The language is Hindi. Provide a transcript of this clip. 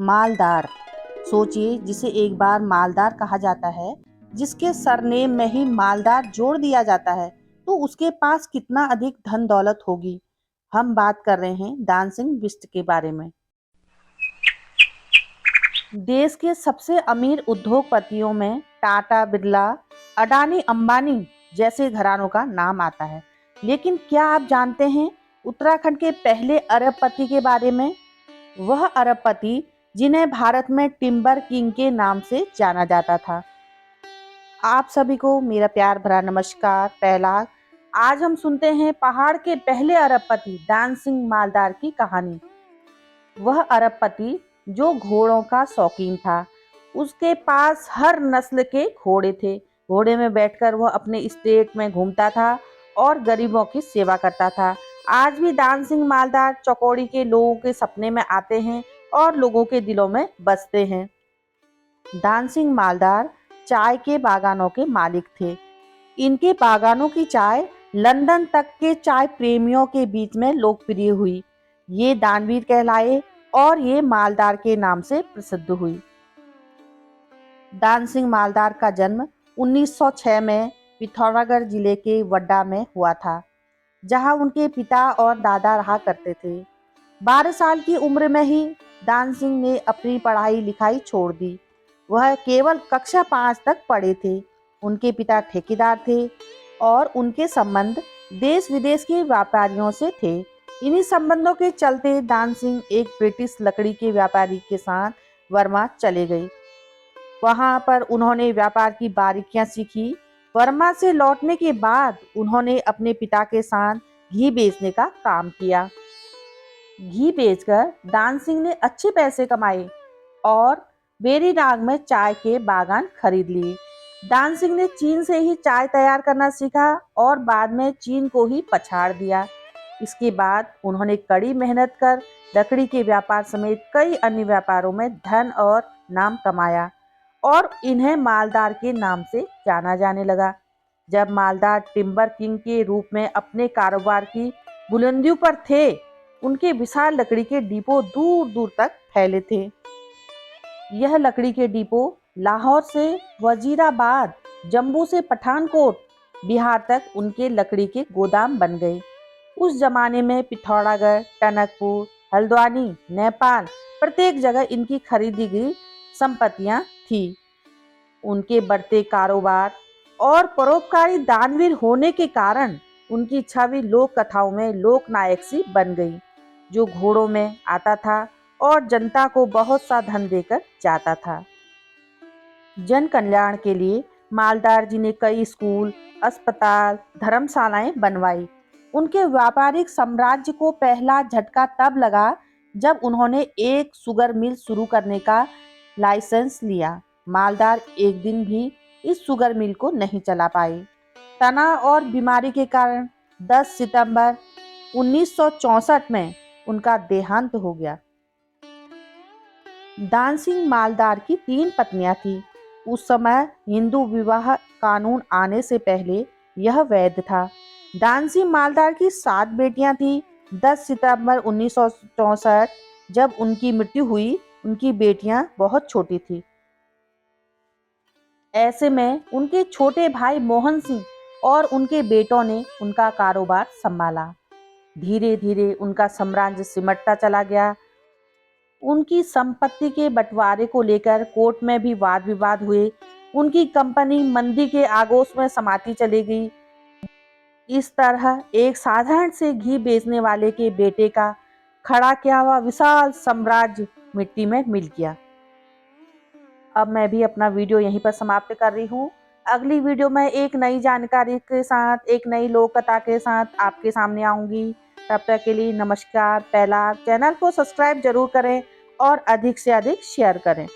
मालदार। सोचिए, जिसे एक बार मालदार कहा जाता है, जिसके सरनेम में ही मालदार जोड़ दिया जाता है, तो उसके पास कितना अधिक धन दौलत होगी। हम बात कर रहे हैं दान सिंह बिष्ट के बारे में। देश के सबसे अमीर उद्योगपतियों में टाटा, बिरला, अडानी, अंबानी जैसे घरानों का नाम आता है। लेकिन क्या आप जानते हैं उत्तराखंड के पहले अरबपति के बारे में? वह अरबपति जिन्हें भारत में टिम्बर किंग के नाम से जाना जाता था। आप सभी को मेरा प्यार भरा नमस्कार। पहला, आज हम सुनते हैं पहाड़ के पहले अरबपति दान सिंह मालदार की कहानी। वह अरबपति जो घोड़ों का शौकीन था। उसके पास हर नस्ल के घोड़े थे। घोड़े में बैठकर वह अपने स्टेट में घूमता था और गरीबों की सेवा करता था। आज भी दान सिंह मालदार चौकौड़ी के लोगों के सपने में आते हैं और लोगों के दिलों में बसते हैं। दान सिंह मालदार चाय के बागानों के मालिक थे। इनके बागानों की चाय लंदन तक के चाय प्रेमियों के बीच में लोकप्रिय हुई। ये दानवीर कहलाए और ये मालदार के नाम से प्रसिद्ध हुई। दान सिंह मालदार का जन्म 1906 में पिथौरागढ़ जिले के वड्डा में हुआ था, जहां उनके पिता और दादा रहा करते थे। 12 साल की उम्र में ही दान सिंह ने अपनी पढ़ाई लिखाई छोड़ दी। वह केवल कक्षा 5 तक पढ़े थे। उनके पिता ठेकेदार थे और उनके संबंध देश विदेश के व्यापारियों से थे। इन्हीं संबंधों के चलते दान सिंह एक ब्रिटिश लकड़ी के व्यापारी के साथ बर्मा चले गए। वहां पर उन्होंने व्यापार की बारीकियां सीखी। बर्मा से लौटने के बाद उन्होंने अपने पिता के साथ घी बेचने का काम किया। घी बेचकर दान सिंह ने अच्छे पैसे कमाए और बेरीनाग में चाय के बागान खरीद लिए। दान सिंह ने चीन से ही चाय तैयार करना सीखा और बाद में चीन को ही पछाड़ दिया। इसके बाद उन्होंने कड़ी मेहनत कर लकड़ी के व्यापार समेत कई अन्य व्यापारों में धन और नाम कमाया और इन्हें मालदार के नाम से जाना जाने लगा। जब मालदार टिम्बर किंग के रूप में अपने कारोबार की बुलंदियों पर थे, उनके विशाल लकड़ी के डिपो दूर दूर तक फैले थे। यह लकड़ी के डिपो लाहौर से वजीराबाद, जम्मू से पठानकोट, बिहार तक उनके लकड़ी के गोदाम बन गए। उस जमाने में पिथौरागढ़, टनकपुर, हल्द्वानी, नेपाल प्रत्येक जगह इनकी खरीदी गई संपत्तियां थी। उनके बढ़ते कारोबार और परोपकारी दानवीर होने के कारण उनकी छवि लोक कथाओं में लोक नायक सी बन गई, जो घोड़ों में आता था और जनता को बहुत सा धन देकर जाता था। जन कल्याण के लिए मालदार जी ने कई स्कूल, अस्पताल, धर्मशालाएं बनवाई। उनके व्यापारिक साम्राज्य को पहला झटका तब लगा जब उन्होंने एक शुगर मिल शुरू करने का लाइसेंस लिया। मालदार एक दिन भी इस शुगर मिल को नहीं चला पाए। तनाव और बीमारी के कारण 10 सितंबर 1964 में उनका देहांत हो गया। दान सिंह मालदार की 3 पत्नियां थीं। उस समय हिंदू विवाह कानून आने से पहले यह वैध था। दान सिंह मालदार की 7 बेटियां थीं। 10 सितंबर 1964 जब उनकी मृत्यु हुई, उनकी बेटियां बहुत छोटी थीं। ऐसे में उनके छोटे भाई मोहन सिंह और उनके बेटों ने उनका कारोबार संभाला। धीरे धीरे उनका साम्राज्य सिमटता चला गया। उनकी संपत्ति के बंटवारे को लेकर कोर्ट में भी वाद विवाद हुए। उनकी कंपनी मंदी के आगोश में समाती चली गई। इस तरह एक साधारण से घी बेचने वाले के बेटे का खड़ा किया हुआ विशाल साम्राज्य मिट्टी में मिल गया। अब मैं भी अपना वीडियो यहीं पर समाप्त कर रही हूँ। अगली वीडियो में एक नई जानकारी के साथ, एक नई लोक कथा के साथ आपके सामने आऊँगी। तब तक के लिए नमस्कार। पहला, चैनल को सब्सक्राइब जरूर करें और अधिक से अधिक शेयर करें।